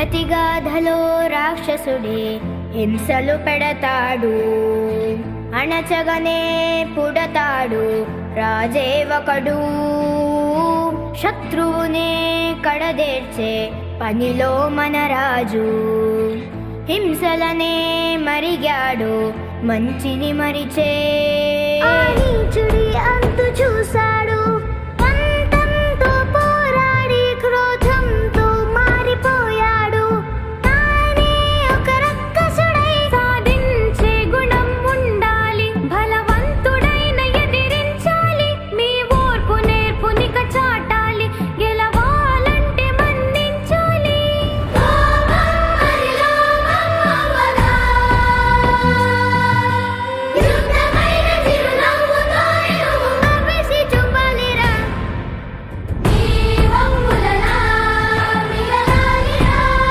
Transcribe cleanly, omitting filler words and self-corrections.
ప్రతిగాధలో రాక్షసుడే హింసలు పెడతాడు, అణచగనే పుడతాడు రాజే ఒకడు. శత్రువునే కడదేర్చే పనిలో మన రాజు, హింసలనే మరిగాడు మంచిని మరిచే. ఆ నీచుడి అంతు చూశాడు